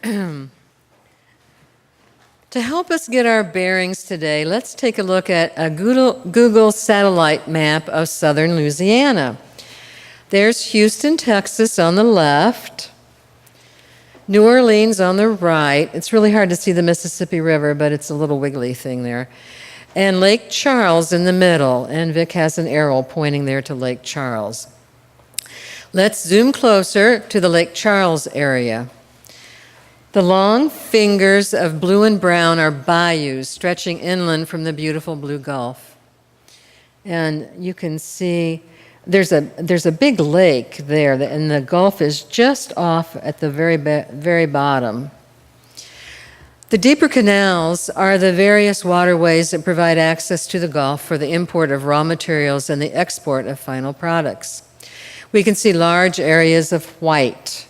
To help us get our bearings today, let's take a look at a Google satellite map of southern Louisiana. There's Houston, Texas on the left, New Orleans on the right. It's really hard to see the Mississippi River, but it's a little wiggly thing there. And Lake Charles in the middle, and Vic has an arrow pointing there to Lake Charles. Let's zoom closer to the Lake Charles area. The long fingers of blue and brown are bayous stretching inland from the beautiful blue Gulf. And you can see there's a big lake there, and the Gulf is just off at the very bottom. The deeper canals are the various waterways that provide access to the Gulf for the import of raw materials and the export of final products. We can see large areas of white.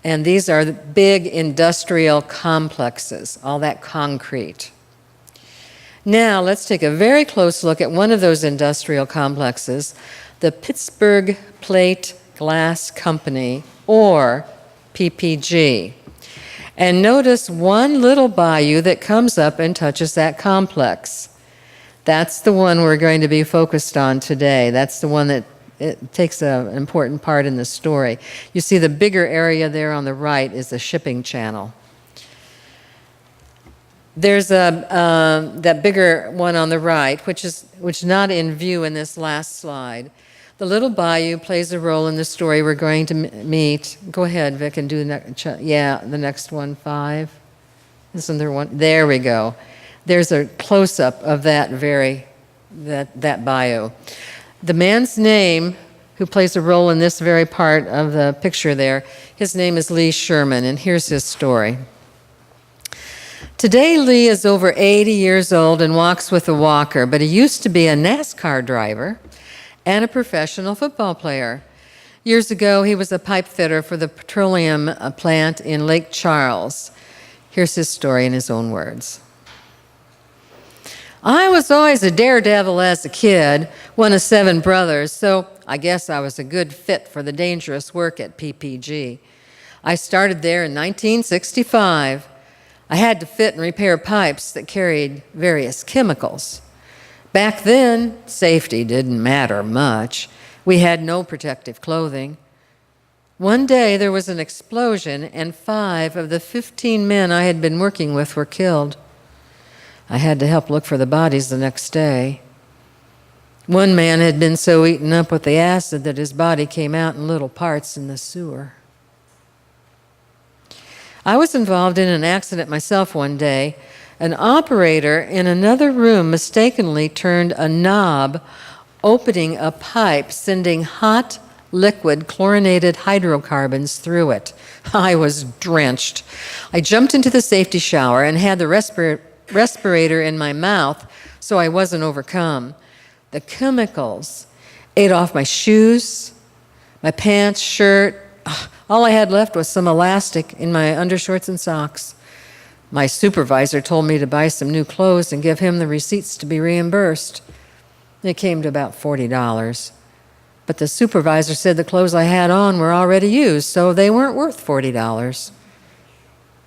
And these are the big industrial complexes, all that concrete. Now, let's take a very close look at one of those industrial complexes, the Pittsburgh Plate Glass Company, or PPG. And notice one little bayou that comes up and touches that complex. That's the one we're going to be focused on today. That's the one that it takes an important part in the story. You see the bigger area there on the right is the shipping channel. There's that bigger one on the right, which is not in view in this last slide. The little bayou plays a role in the story we're going to meet. Go ahead, Vic, and do the next one, 5. Isn't there one? There we go. There's a close-up of that bayou. The man's name, who plays a role in this very part of the picture there, his name is Lee Sherman, and here's his story. Today, Lee is over 80 years old and walks with a walker, but he used to be a NASCAR driver and a professional football player. Years ago, he was a pipe fitter for the petroleum plant in Lake Charles. Here's his story in his own words. I was always a daredevil as a kid, one of 7 brothers, so I guess I was a good fit for the dangerous work at PPG. I started there in 1965. I had to fit and repair pipes that carried various chemicals. Back then, safety didn't matter much. We had no protective clothing. One day there was an explosion and 5 of the 15 men I had been working with were killed. I had to help look for the bodies the next day. One man had been so eaten up with the acid that his body came out in little parts in the sewer. I was involved in an accident myself one day. An operator in another room mistakenly turned a knob, opening a pipe, sending hot, liquid, chlorinated hydrocarbons through it. I was drenched. I jumped into the safety shower and had the respirator in my mouth so I wasn't overcome. The chemicals ate off my shoes, my pants, shirt. All I had left was some elastic in my undershorts and socks. My supervisor told me to buy some new clothes and give him the receipts to be reimbursed. It came to about $40. But the supervisor said the clothes I had on were already used, so they weren't worth $40.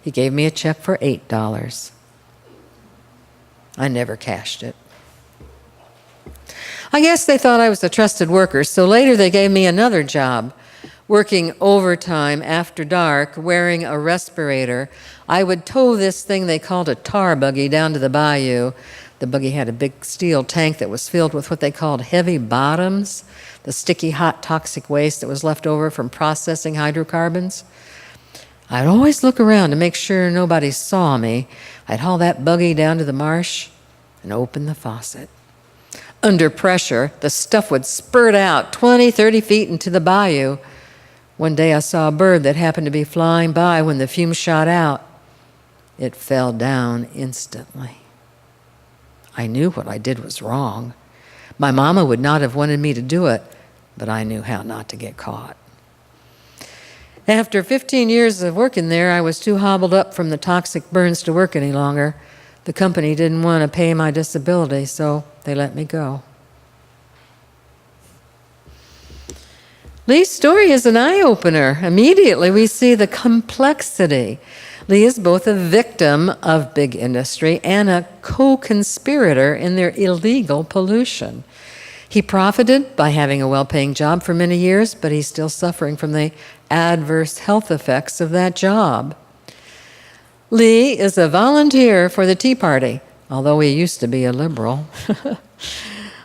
He gave me a check for $8. I never cashed it. I guess they thought I was a trusted worker, so later they gave me another job, working overtime after dark, wearing a respirator. I would tow this thing they called a tar buggy down to the bayou. The buggy had a big steel tank that was filled with what they called heavy bottoms, the sticky, hot, toxic waste that was left over from processing hydrocarbons. I'd always look around to make sure nobody saw me. I'd haul that buggy down to the marsh and open the faucet. Under pressure, the stuff would spurt out 20, 30 feet into the bayou. One day I saw a bird that happened to be flying by when the fumes shot out. It fell down instantly. I knew what I did was wrong. My mama would not have wanted me to do it, but I knew how not to get caught. After 15 years of working there, I was too hobbled up from the toxic burns to work any longer. The company didn't want to pay my disability, so they let me go. Lee's story is an eye-opener. Immediately, we see the complexity. Lee is both a victim of big industry and a co-conspirator in their illegal pollution. He profited by having a well-paying job for many years, but he's still suffering from the adverse health effects of that job. Lee is a volunteer for the Tea Party, although he used to be a liberal.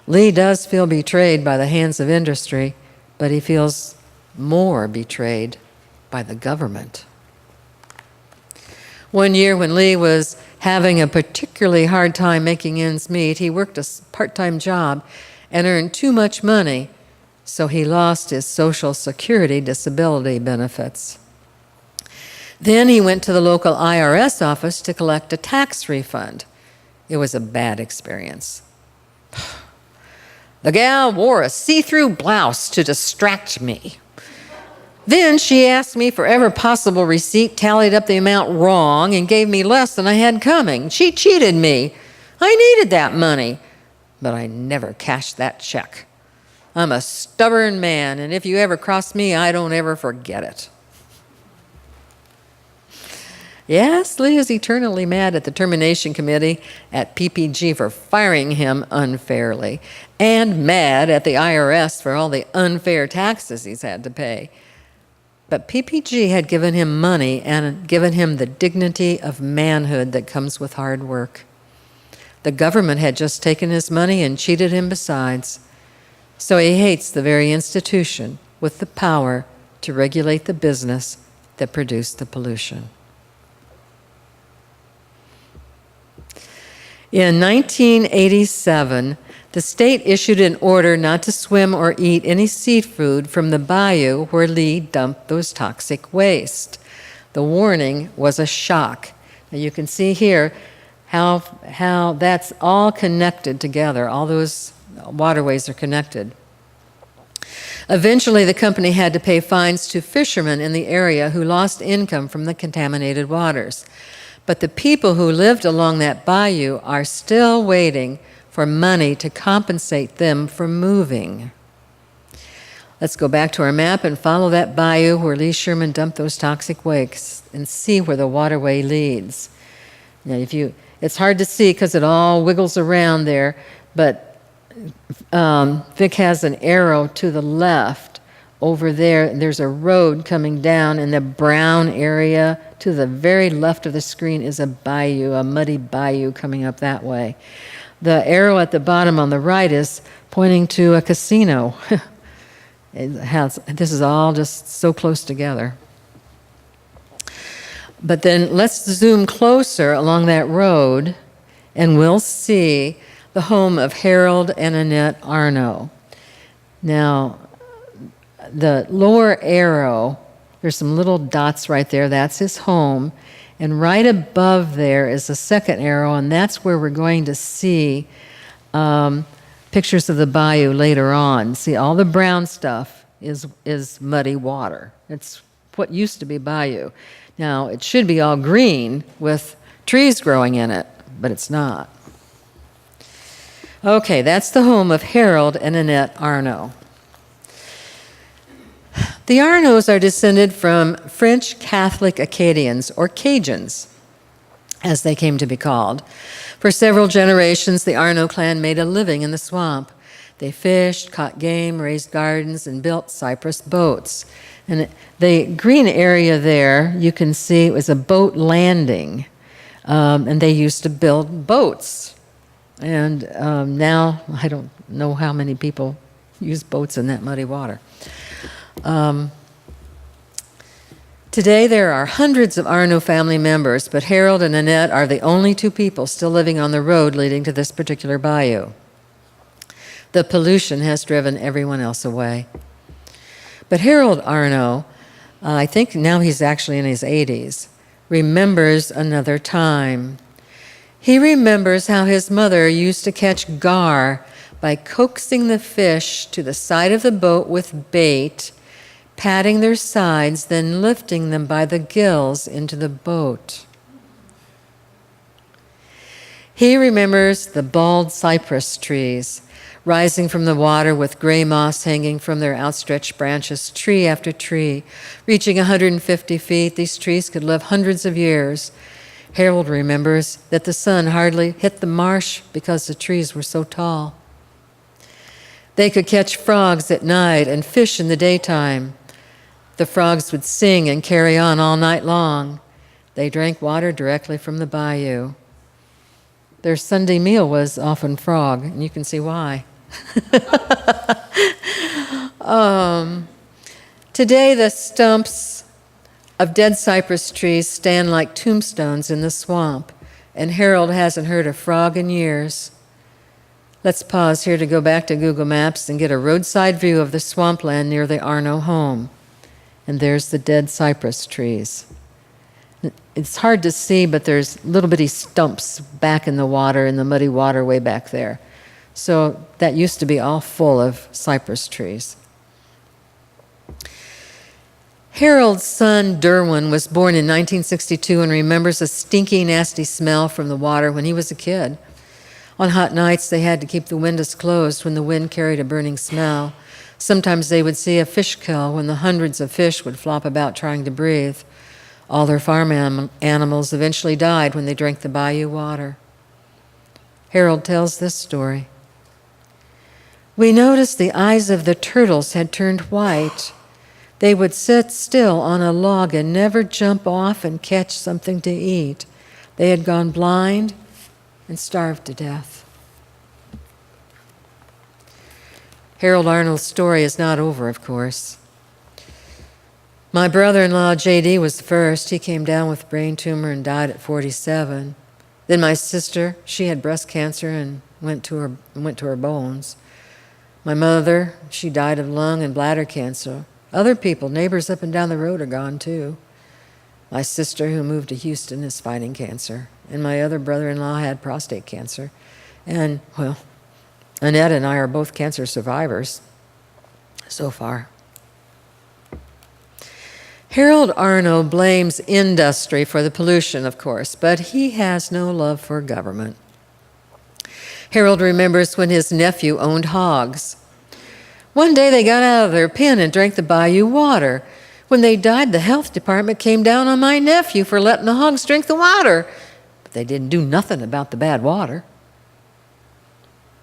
Lee does feel betrayed by the hands of industry, but he feels more betrayed by the government. One year when Lee was having a particularly hard time making ends meet, he worked a part-time job and earned too much money, so he lost his Social Security disability benefits. Then he went to the local IRS office to collect a tax refund. It was a bad experience. The gal wore a see-through blouse to distract me. Then she asked me for every possible receipt, tallied up the amount wrong, and gave me less than I had coming. She cheated me. I needed that money, but I never cashed that check. I'm a stubborn man, and if you ever cross me, I don't ever forget it. Yes, Lee is eternally mad at the termination committee at PPG for firing him unfairly, and mad at the IRS for all the unfair taxes he's had to pay. But PPG had given him money and given him the dignity of manhood that comes with hard work. The government had just taken his money and cheated him besides. So he hates the very institution with the power to regulate the business that produced the pollution. In 1987, the state issued an order not to swim or eat any seafood from the bayou where Lee dumped those toxic waste. The warning was a shock. Now you can see here how that's all connected together. All those waterways are connected. Eventually, the company had to pay fines to fishermen in the area who lost income from the contaminated waters. But the people who lived along that bayou are still waiting for money to compensate them for moving. Let's go back to our map and follow that bayou where Lee Sherman dumped those toxic wastes and see where the waterway leads. Now, it's hard to see because it all wiggles around there, but Vic has an arrow to the left over there, and there's a road coming down in the brown area. To the very left of the screen is a bayou, a muddy bayou coming up that way. The arrow at the bottom on the right is pointing to a casino. This is all just so close together. But then let's zoom closer along that road, and we'll see the home of Harold and Annette Arno. Now, the lower arrow, there's some little dots right there. That's his home. And right above there is the second arrow, and that's where we're going to see pictures of the bayou later on. See, all the brown stuff is muddy water. It's what used to be bayou. Now, it should be all green with trees growing in it, but it's not. Okay, that's the home of Harold and Annette Arno. The Arnos are descended from French Catholic Acadians, or Cajuns, as they came to be called. For several generations, the Arno clan made a living in the swamp. They fished, caught game, raised gardens, and built cypress boats. And the green area there, you can see, it was a boat landing, and they used to build boats. And now, I don't know how many people use boats in that muddy water. Today there are hundreds of Arno family members, but Harold and Annette are the only two people still living on the road leading to this particular bayou. The pollution has driven everyone else away. But Harold Arno, I think now he's actually in his 80s, remembers another time. He remembers how his mother used to catch gar by coaxing the fish to the side of the boat with bait, patting their sides, then lifting them by the gills into the boat. He remembers the bald cypress trees rising from the water with gray moss hanging from their outstretched branches, tree after tree. Reaching 150 feet, these trees could live hundreds of years. Harold remembers that the sun hardly hit the marsh because the trees were so tall. They could catch frogs at night and fish in the daytime. The frogs would sing and carry on all night long. They drank water directly from the bayou. Their Sunday meal was often frog, and you can see why. Today, the stumps of dead cypress trees stand like tombstones in the swamp, and Harold hasn't heard a frog in years. Let's pause here to go back to Google Maps and get a roadside view of the swampland near the Arno home. And there's the dead cypress trees. It's hard to see, but there's little bitty stumps back in the water, in the muddy water way back there. So that used to be all full of cypress trees. Harold's son, Derwin, was born in 1962 and remembers a stinky, nasty smell from the water when he was a kid. On hot nights, they had to keep the windows closed when the wind carried a burning smell. Sometimes they would see a fish kill when the hundreds of fish would flop about trying to breathe. All their farm animals eventually died when they drank the bayou water. Harold tells this story. We noticed the eyes of the turtles had turned white. They would sit still on a log and never jump off and catch something to eat. They had gone blind and starved to death. Harold Arnold's story is not over, of course. My brother-in-law, J.D., was the first. He came down with a brain tumor and died at 47. Then my sister, she had breast cancer and went to her bones. My mother, she died of lung and bladder cancer. Other people, neighbors up and down the road, are gone too. My sister, who moved to Houston, is fighting cancer. And my other brother-in-law had prostate cancer. And, well, Annette and I are both cancer survivors so far. Harold Arno blames industry for the pollution, of course, but he has no love for government. Harold remembers when his nephew owned hogs. One day they got out of their pen and drank the bayou water. When they died, the health department came down on my nephew for letting the hogs drink the water, but they didn't do nothing about the bad water.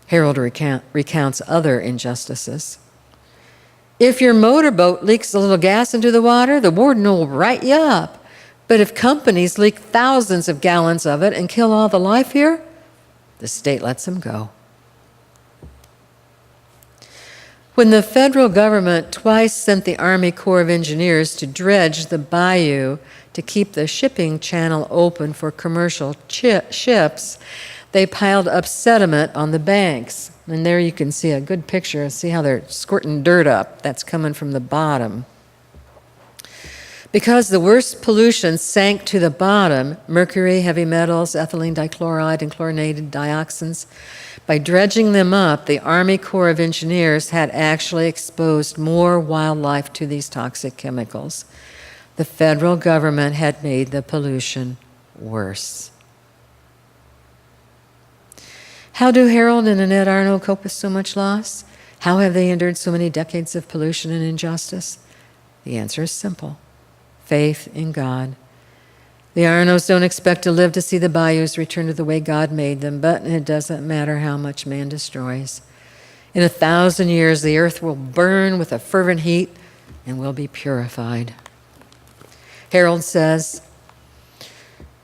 Harold recounts other injustices. If your motorboat leaks a little gas into the water, the warden will write you up. But if companies leak thousands of gallons of it and kill all the life here, the state lets them go. When the federal government twice sent the Army Corps of Engineers to dredge the bayou to keep the shipping channel open for commercial ships, they piled up sediment on the banks. And there you can see a good picture. See how they're squirting dirt up. That's coming from the bottom. Because the worst pollution sank to the bottom, mercury, heavy metals, ethylene dichloride, and chlorinated dioxins, by dredging them up, the Army Corps of Engineers had actually exposed more wildlife to these toxic chemicals. The federal government had made the pollution worse. How do Harold and Annette Arno cope with so much loss? How have they endured so many decades of pollution and injustice? The answer is simple: faith in God. The Arnos don't expect to live to see the bayous return to the way God made them, but it doesn't matter how much man destroys. In 1,000 years, the earth will burn with a fervent heat and will be purified. Harold says,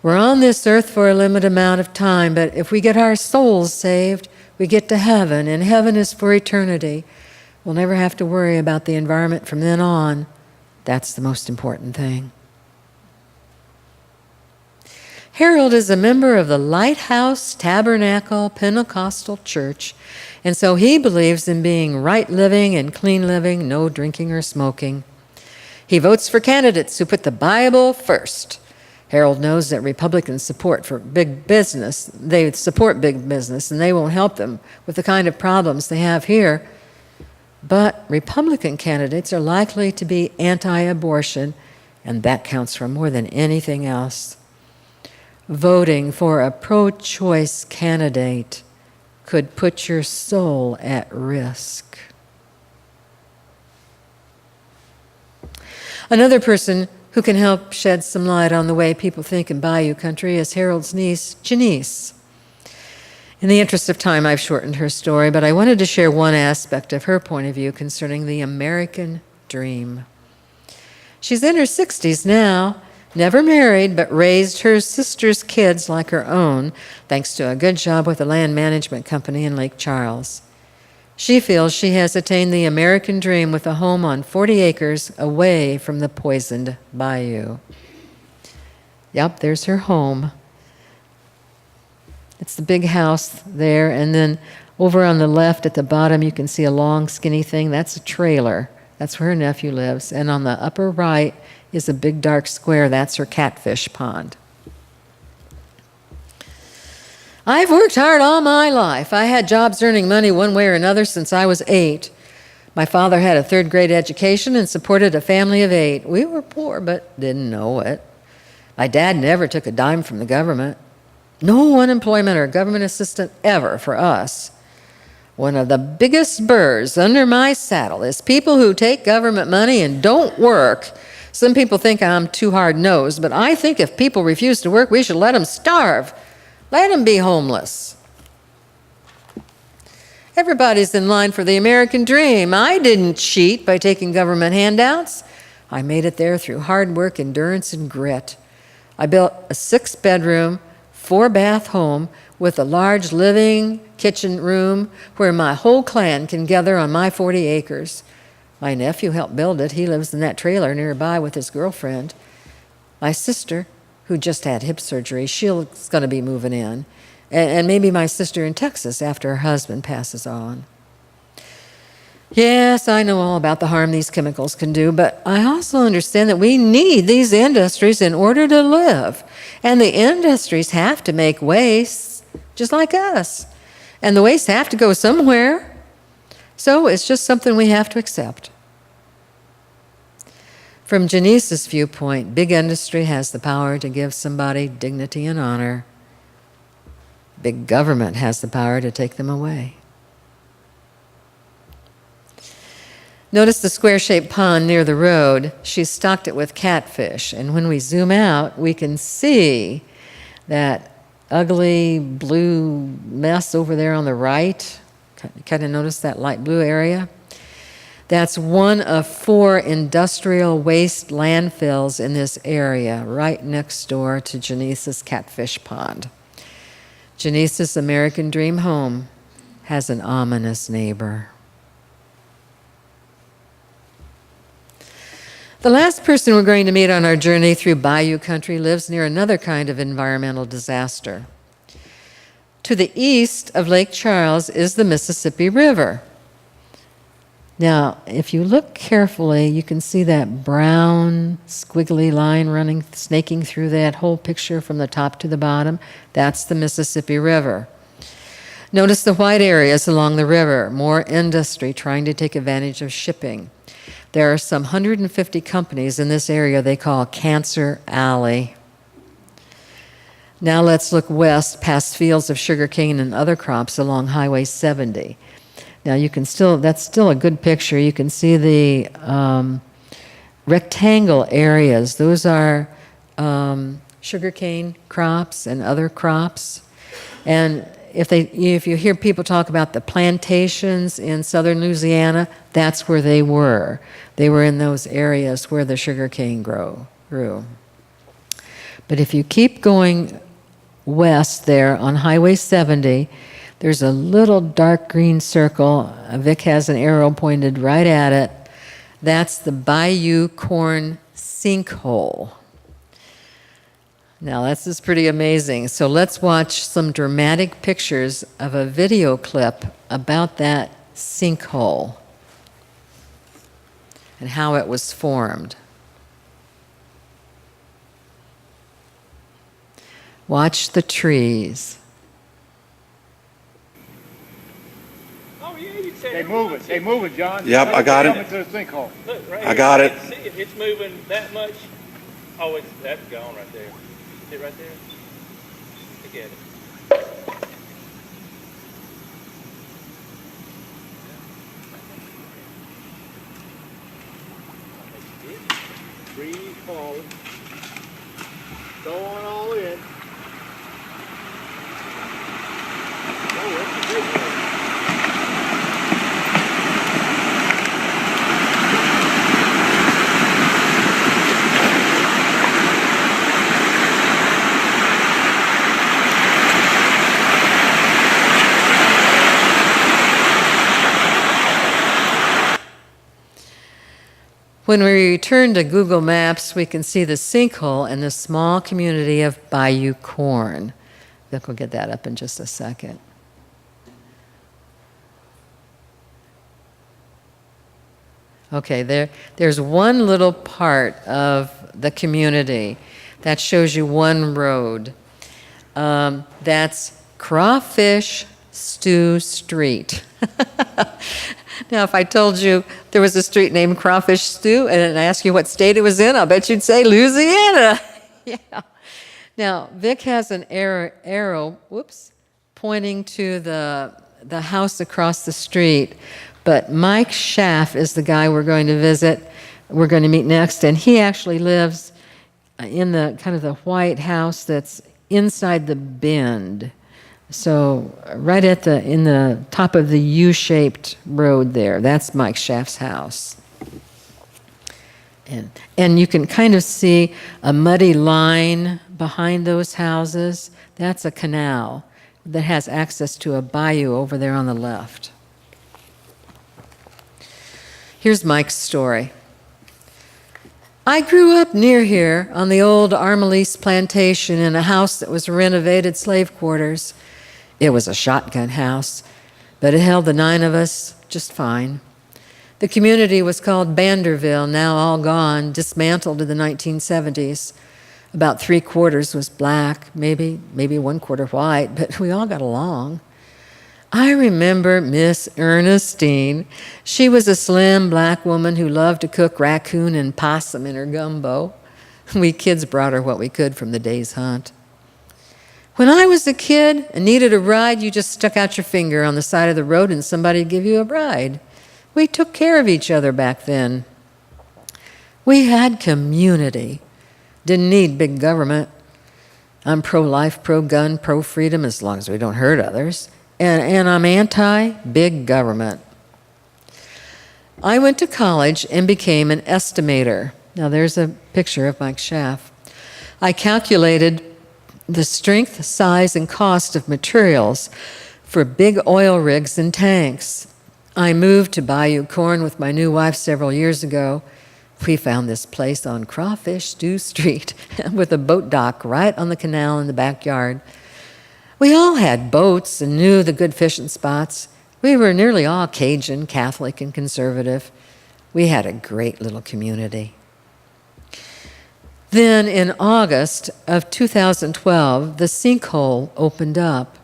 we're on this earth for a limited amount of time, but if we get our souls saved, we get to heaven, and heaven is for eternity. We'll never have to worry about the environment from then on. That's the most important thing. Harold is a member of the Lighthouse Tabernacle Pentecostal Church, and so he believes in being right living and clean living, no drinking or smoking. He votes for candidates who put the Bible first. Harold knows that Republicans support big business, and they won't help them with the kind of problems they have here. But Republican candidates are likely to be anti-abortion, and that counts for more than anything else. Voting for a pro-choice candidate could put your soul at risk. Another person who can help shed some light on the way people think in Bayou country is Harold's niece, Janice. In the interest of time, I've shortened her story, but I wanted to share one aspect of her point of view concerning the American dream. She's in her 60s now, never married, but raised her sister's kids like her own, thanks to a good job with a land management company in Lake Charles. She feels she has attained the American dream with a home on 40 acres away from the poisoned bayou. Yep, there's her home. It's the big house there, and then over on the left at the bottom you can see a long skinny thing. That's a trailer. That's where her nephew lives. And on the upper right is a big dark square. That's her catfish pond. I've worked hard all my life. I had jobs earning money one way or another since I was 8. My father had a third-grade education and supported a family of 8. We were poor, but didn't know it. My dad never took a dime from the government. No unemployment or government assistance ever for us. One of the biggest burrs under my saddle is people who take government money and don't work. Some people think I'm too hard-nosed, but I think if people refuse to work, we should let them starve. Let them be homeless. Everybody's in line for the American dream. I didn't cheat by taking government handouts. I made it there through hard work, endurance, and grit. I built a 6-bedroom, 4-bath home with a large living kitchen room where my whole clan can gather on my 40 acres. My nephew helped build it. He lives in that trailer nearby with his girlfriend. My sister, who just had hip surgery, she's going to be moving in. And maybe my sister in Texas after her husband passes on. Yes, I know all about the harm these chemicals can do, but I also understand that we need these industries in order to live. And the industries have to make waste, just like us. And the wastes have to go somewhere. So it's just something we have to accept. From Janice's viewpoint, big industry has the power to give somebody dignity and honor. Big government has the power to take them away. Notice the square-shaped pond near the road. She's stocked it with catfish, and when we zoom out, we can see that ugly blue mess over there on the right. Kind of notice that light blue area? That's one of 4 industrial waste landfills in this area, right next door to Janice's catfish pond. Janice's American dream home has an ominous neighbor. The last person we're going to meet on our journey through Bayou country lives near another kind of environmental disaster. To the east of Lake Charles is the Mississippi River. Now, if you look carefully, you can see that brown squiggly line snaking through that whole picture from the top to the bottom. That's the Mississippi River. Notice the white areas along the river, more industry trying to take advantage of shipping. There are some 150 companies in this area they call Cancer Alley. Now let's look west past fields of sugarcane and other crops along Highway 70. Now you can that's still a good picture. You can see the rectangle areas. Those are sugarcane crops and other crops. And if you hear people talk about the plantations in southern Louisiana, that's where they were. They were in those areas where the sugarcane grew. But if you keep going west there on Highway 70, there's a little dark green circle. Vic has an arrow pointed right at it. That's the Bayou Corn Sinkhole. Now, this is pretty amazing. So let's watch some dramatic pictures of a video clip about that sinkhole and how it was formed. Watch the trees. Oh, yeah, you said They move it, John. Yep, I got it. Into the sinkhole. Look, right I here. got it. See if it's moving that much. Oh, that's gone right there. See it right there? Look at it. Breeze falling. Going all in. Oh, that's a big one. When we return to Google Maps, we can see the sinkhole and the small community of Bayou Corn. Vic will get that up in just a second. Okay, there's one little part of the community that shows you one road. That's Crawfish Stew Street. Now, if I told you there was a street named Crawfish Stew and I asked you what state it was in, I'll bet you'd say Louisiana. Yeah. Now, Vic has an arrow, pointing to the house across the street. But Mike Schaff is the guy we're going to visit. We're going to meet next, and he actually lives in the kind of the white house that's inside the bend. So right in the top of the U-shaped road there, that's Mike Schaff's house. And you can kind of see a muddy line behind those houses. That's a canal that has access to a bayou over there on the left. Here's Mike's story. I grew up near here on the old Armalise plantation in a house that was renovated slave quarters. It was a shotgun house, but it held the 9 of us just fine. The community was called Banderville, now all gone, dismantled in the 1970s. About 3/4 was black, maybe 1/4 white, but we all got along. I remember Miss Ernestine. She was a slim black woman who loved to cook raccoon and possum in her gumbo. We kids brought her what we could from the day's hunt. When I was a kid and needed a ride, you just stuck out your finger on the side of the road and somebody'd give you a ride. We took care of each other back then. We had community. Didn't need big government. I'm pro-life, pro-gun, pro-freedom as long as we don't hurt others. And I'm anti-big government. I went to college and became an estimator. Now there's a picture of Mike Schaff. I calculated the strength, size, and cost of materials for big oil rigs and tanks. I moved to Bayou Corn with my new wife several years ago. We found this place on Crawfish Stew Street with a boat dock right on the canal in the backyard. We all had boats and knew the good fishing spots. We were nearly all Cajun, Catholic, and conservative. We had a great little community. Then in August of 2012, the sinkhole opened up.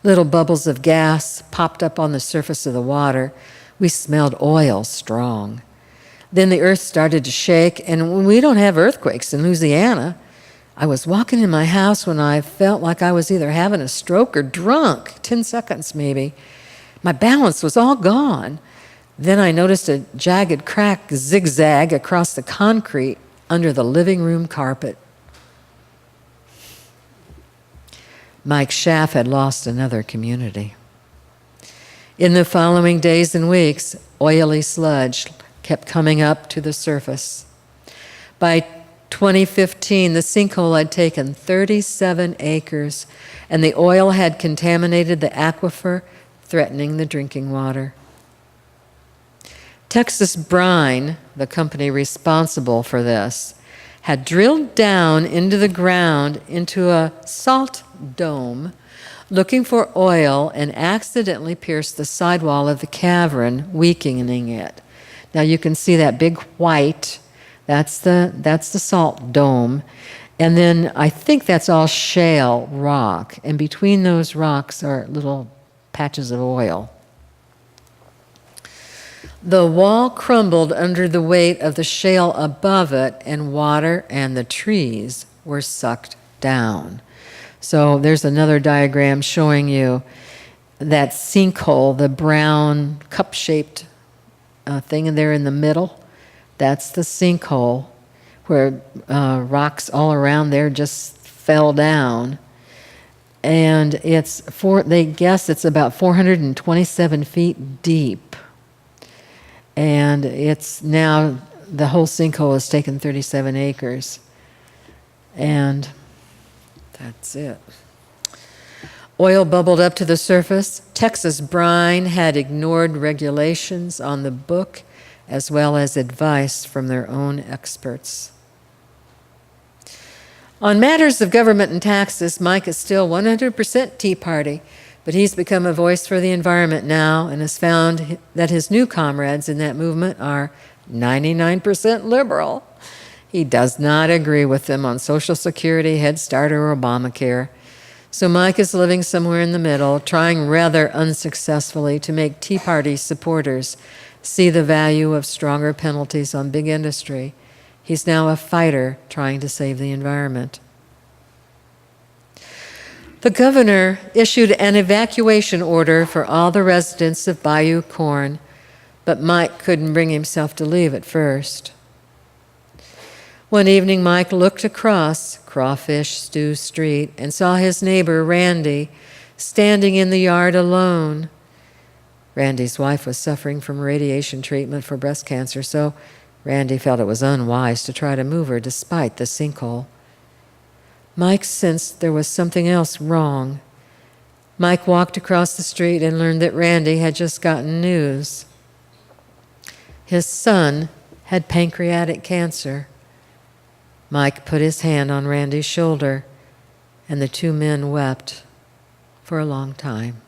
Little bubbles of gas popped up on the surface of the water. We smelled oil strong. Then the earth started to shake, and we don't have earthquakes in Louisiana. I was walking in my house when I felt like I was either having a stroke or drunk, 10 seconds maybe. My balance was all gone. Then I noticed a jagged crack zigzag across the concrete under the living room carpet. Mike Schaff had lost another community. In the following days and weeks, oily sludge kept coming up to the surface. By 2015, the sinkhole had taken 37 acres, and the oil had contaminated the aquifer, threatening the drinking water. Texas Brine, the company responsible for this, had drilled down into the ground into a salt dome looking for oil and accidentally pierced the sidewall of the cavern, weakening it. Now you can see that big white, that's the salt dome. And then I think that's all shale rock. And between those rocks are little patches of oil. The wall crumbled under the weight of the shale above it, and water and the trees were sucked down. So there's another diagram showing you that sinkhole, the brown cup-shaped thing in there in the middle. That's the sinkhole where rocks all around there just fell down. And they guess it's about 427 feet deep. And it's now, the whole sinkhole has taken 37 acres. And that's it. Oil bubbled up to the surface. Texas brine had ignored regulations on the book as well as advice from their own experts. On matters of government and taxes, Mike is still 100% Tea Party, but he's become a voice for the environment now and has found that his new comrades in that movement are 99% liberal. He does not agree with them on Social Security, Head Start, or Obamacare. So Mike is living somewhere in the middle, trying rather unsuccessfully to make Tea Party supporters see the value of stronger penalties on big industry. He's now a fighter trying to save the environment. The governor issued an evacuation order for all the residents of Bayou Corn, but Mike couldn't bring himself to leave at first. One evening, Mike looked across Crawfish Stew Street and saw his neighbor, Randy, standing in the yard alone. Randy's wife was suffering from radiation treatment for breast cancer, so Randy felt it was unwise to try to move her despite the sinkhole. Mike sensed there was something else wrong. Mike walked across the street and learned that Randy had just gotten news. His son had pancreatic cancer. Mike put his hand on Randy's shoulder, and the two men wept for a long time.